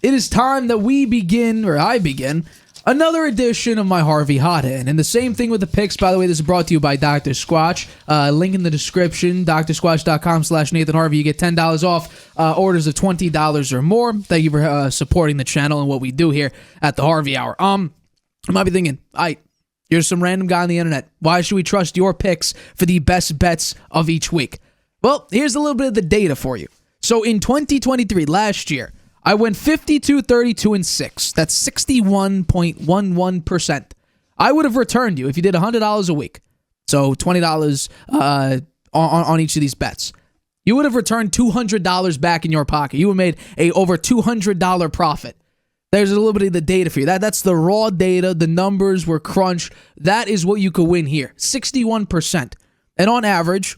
it is time that we begin, or I begin, another edition of my Harvey Hot Hand. And the same thing with the picks. By the way, this is brought to you by Dr. Squatch. Link in the description, drsquatch.com/Nathan Harvey. You get $10 off orders of $20 or more. Thank you for supporting the channel and what we do here at the Harvey Hour. You might be thinking, you're some random guy on the internet. Why should we trust your picks for the best bets of each week? Well, here's a little bit of the data for you. So in 2023, last year, I went 52, 32, and 6. That's 61.11%. I would have returned you if you did $100 a week. So $20 on each of these bets. You would have returned $200 back in your pocket. You would have made a over $200 profit. There's a little bit of the data for you. That's the raw data. The numbers were crunched. That is what you could win here. 61%. And on average,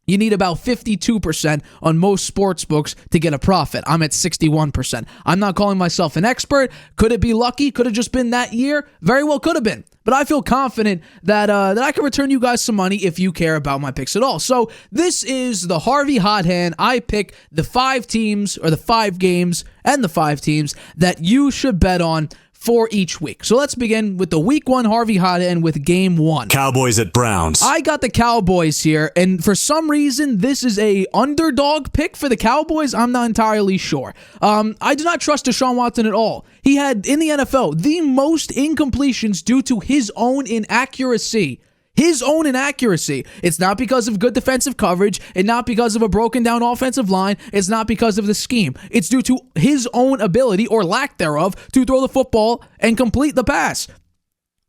you need about 52% on most sports books to get a profit. I'm at 61%. I'm not calling myself an expert. Could it be lucky? Could have just been that year? Very well could have been. But I feel confident that I can return you guys some money if you care about my picks at all. So this is the Harvey Hot Hand. I pick the 5 teams, or the 5 games, and the 5 teams that you should bet on for each week. So let's begin with the week 1 Harvey Hot Hand with game 1. Cowboys at Browns. I got the Cowboys here, and for some reason, this is a underdog pick for the Cowboys. I'm not entirely sure. I do not trust Deshaun Watson at all. He had, in the NFL, the most incompletions due to his own inaccuracy. It's not because of good defensive coverage. It's not because of a broken down offensive line. It's not because of the scheme. It's due to his own ability, or lack thereof, to throw the football and complete the pass.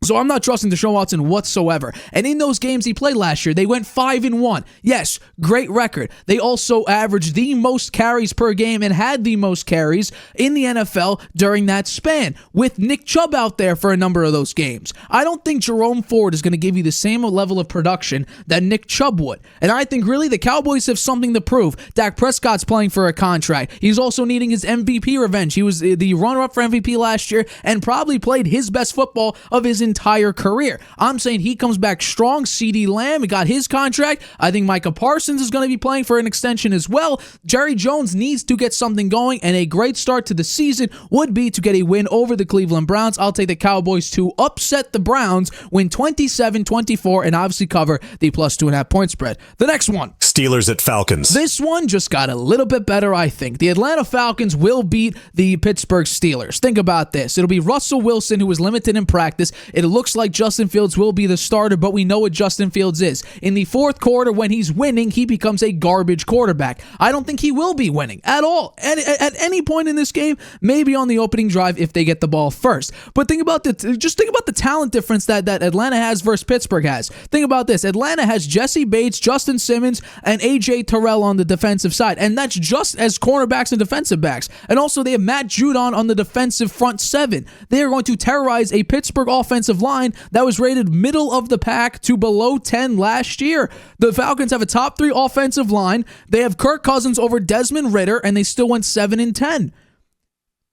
So I'm not trusting Deshaun Watson whatsoever. And in those games he played last year, they went 5-1. Yes, great record. They also averaged the most carries per game and had the most carries in the NFL during that span, with Nick Chubb out there for a number of those games. I don't think Jerome Ford is going to give you the same level of production that Nick Chubb would. And I think really the Cowboys have something to prove. Dak Prescott's playing for a contract. He's also needing his MVP revenge. He was the runner-up for MVP last year and probably played his best football of his entire career. I'm saying he comes back strong. CeeDee Lamb got his contract. I think Micah Parsons is going to be playing for an extension as well. Jerry Jones needs to get something going, and a great start to the season would be to get a win over the Cleveland Browns. I'll take the Cowboys to upset the Browns, win 27-24, and obviously cover the plus 2.5 point spread. The next one, Steelers at Falcons. This one just got a little bit better, I think. The Atlanta Falcons will beat the Pittsburgh Steelers. Think about this. It'll be Russell Wilson, who was limited in practice. It looks like Justin Fields will be the starter, but we know what Justin Fields is. In the fourth quarter, when he's winning, he becomes a garbage quarterback. I don't think he will be winning at all. At any point in this game, maybe on the opening drive if they get the ball first. But think about the talent difference that Atlanta has versus Pittsburgh has. Think about this. Atlanta has Jesse Bates, Justin Simmons, and A.J. Terrell on the defensive side. And that's just as cornerbacks and defensive backs. And also they have Matt Judon on the defensive front 7. They are going to terrorize a Pittsburgh offensive line that was rated middle of the pack to below 10 last year. The Falcons have a top 3 offensive line. They have Kirk Cousins over Desmond Ridder, and they still went 7-10.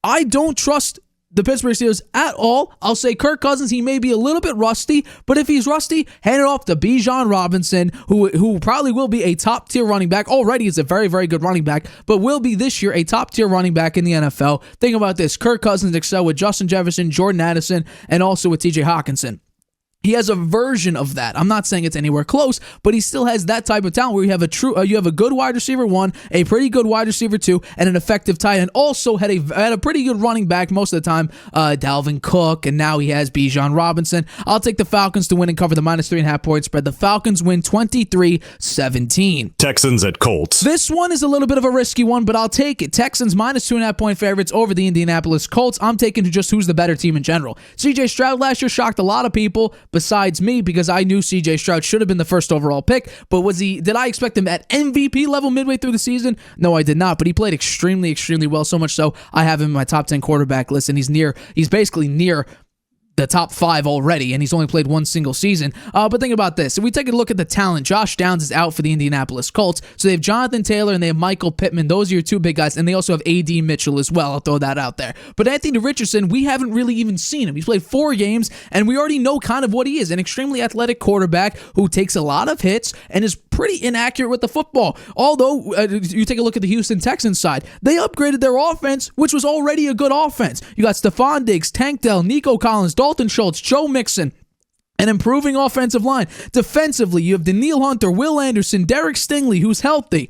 I don't trust the Pittsburgh Steelers at all. I'll say Kirk Cousins, he may be a little bit rusty, but if he's rusty, hand it off to Bijan Robinson, who probably will be a top-tier running back. Already is a very, very good running back, but will be this year a top-tier running back in the NFL. Think about this. Kirk Cousins excel with Justin Jefferson, Jordan Addison, and also with T.J. Hawkinson. He has a version of that. I'm not saying it's anywhere close, but he still has that type of talent where you have a good wide receiver 1, a pretty good wide receiver 2, and an effective tight end. Also had a pretty good running back most of the time, Dalvin Cook, and now he has Bijan Robinson. I'll take the Falcons to win and cover the minus 3.5 point spread. The Falcons win 23-17. Texans at Colts. This one is a little bit of a risky one, but I'll take it. Texans minus 2.5 point favorites over the Indianapolis Colts. I'm taking to just who's the better team in general. CJ Stroud last year shocked a lot of people, besides me, because I knew CJ Stroud should have been the first overall pick, but did I expect him at MVP level midway through the season? No, I did not, but he played extremely, extremely well, so much so I have him in my top 10 quarterback list, and he's basically near the top 5 already, and he's only played one single season. But think about this. If we take a look at the talent, Josh Downs is out for the Indianapolis Colts. So they have Jonathan Taylor and they have Michael Pittman. Those are your 2 big guys, and they also have A.D. Mitchell as well. I'll throw that out there. But Anthony Richardson, we haven't really even seen him. He's played 4 games, and we already know kind of what he is. An extremely athletic quarterback who takes a lot of hits and is pretty inaccurate with the football. Although, you take a look at the Houston Texans side, they upgraded their offense, which was already a good offense. You got Stephon Diggs, Tank Dell, Nico Collins, Dalton Schultz, Joe Mixon, an improving offensive line. Defensively, you have Danielle Hunter, Will Anderson, Derek Stingley, who's healthy.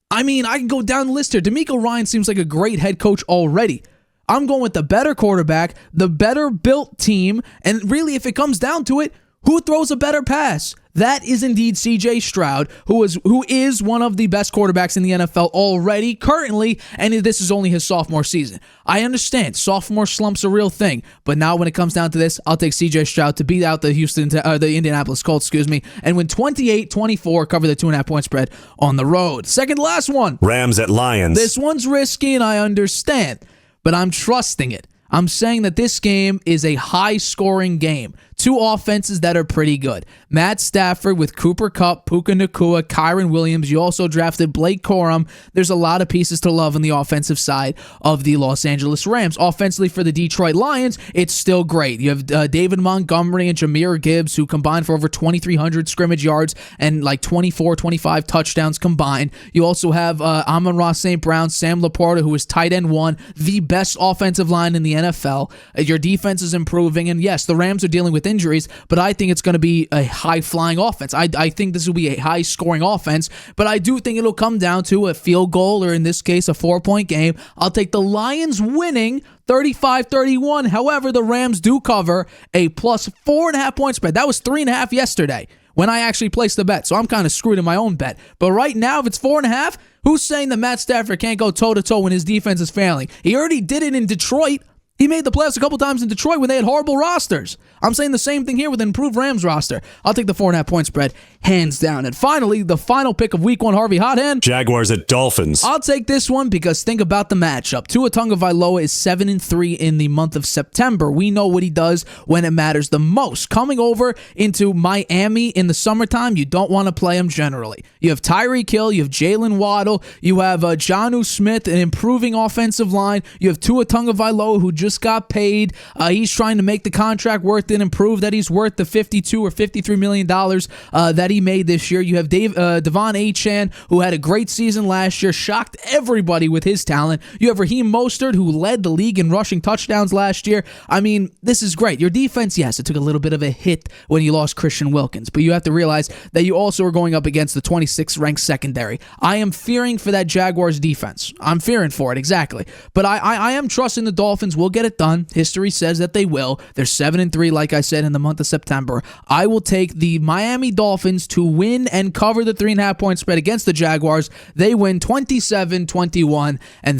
I mean, I can go down the list here. DeMeco Ryans seems like a great head coach already. I'm going with the better quarterback, the better built team, and really, if it comes down to it, who throws a better pass? That is indeed C.J. Stroud, who is one of the best quarterbacks in the NFL already, currently, and this is only his sophomore season. I understand, sophomore slump's a real thing, but now when it comes down to this, I'll take C.J. Stroud to beat out the Indianapolis Colts, and win 28-24, cover the 2.5 point spread on the road. Second to last one. Rams at Lions. This one's risky, and I understand, but I'm trusting it. I'm saying that this game is a high-scoring game. Two offenses that are pretty good. Matt Stafford with Cooper Kupp, Puka Nacua, Kyron Williams. You also drafted Blake Corum. There's a lot of pieces to love on the offensive side of the Los Angeles Rams. Offensively for the Detroit Lions, it's still great. You have David Montgomery and Jahmyr Gibbs, who combined for over 2,300 scrimmage yards and like 24, 25 touchdowns combined. You also have Amon-Ra St. Brown, Sam Laporta, who is tight end one, the best offensive line in the NFL. Your defense is improving, and yes, the Rams are dealing with injuries, but I think it's going to be a high-flying offense. I think this will be a high-scoring offense, but I do think it'll come down to a field goal, or in this case, a 4-point game. I'll take the Lions winning 35-31. However, the Rams do cover a plus 4.5 point spread. That was 3.5 yesterday when I actually placed the bet, so I'm kind of screwed in my own bet. But right now, if it's 4.5, who's saying that Matt Stafford can't go toe-to-toe when his defense is failing? He already did it in Detroit. He made the playoffs a couple times in Detroit when they had horrible rosters. I'm saying the same thing here with an improved Rams roster. I'll take the 4.5 point spread, hands down. And finally, the final pick of Week 1, Harvey Hot Hand. Jaguars at Dolphins. I'll take this one because think about the matchup. Tua Tagovailoa is 7-3 in the month of September. We know what he does when it matters the most. Coming over into Miami in the summertime, you don't want to play him generally. You have Tyreek Hill, you have Jalen Waddle, you have Jonnu Smith, an improving offensive line. You have Tua Tagovailoa, who just got paid. He's trying to make the contract worth it and prove that he's worth the $52 or $53 million that he made this year. You have Devon Achane, who had a great season last year, shocked everybody with his talent. You have Raheem Mostert, who led the league in rushing touchdowns last year. I mean, this is great. Your defense, yes, it took a little bit of a hit when you lost Christian Wilkins, but you have to realize that you also are going up against the 26th ranked secondary. I am fearing for that Jaguars defense. I'm fearing for it, exactly. But I am trusting the Dolphins will get it done. History says that they will. They're 7-3, like I said, in the month of September. I will take the Miami Dolphins to win and cover the 3.5 point spread against the Jaguars. They win 27-21, and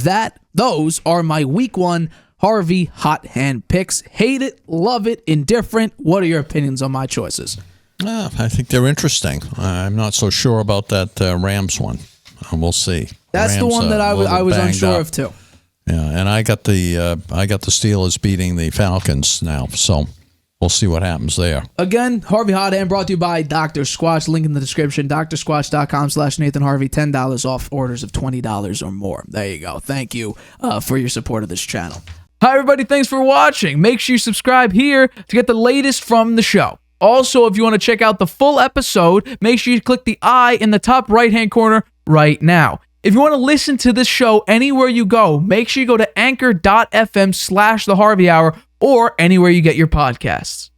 those are my Week 1 Harvey Hot Hand picks. Hate it, love it, indifferent. What are your opinions on my choices? I think they're interesting. I'm not so sure about that Rams one. We'll see. That's the one that I was unsure of too. Yeah, and I got the Steelers beating the Falcons now, so we'll see what happens there. Again, Harvey Hot Hand brought to you by Dr. Squatch. Link in the description. drsquatch.com/Nathan Harvey. $10 off orders of $20 or more. There you go. Thank you for your support of this channel. Hi, everybody. Thanks for watching. Make sure you subscribe here to get the latest from the show. Also, if you want to check out the full episode, make sure you click the I in the top right-hand corner right now. If you want to listen to this show anywhere you go, make sure you go to anchor.fm/The Harvey Hour or anywhere you get your podcasts.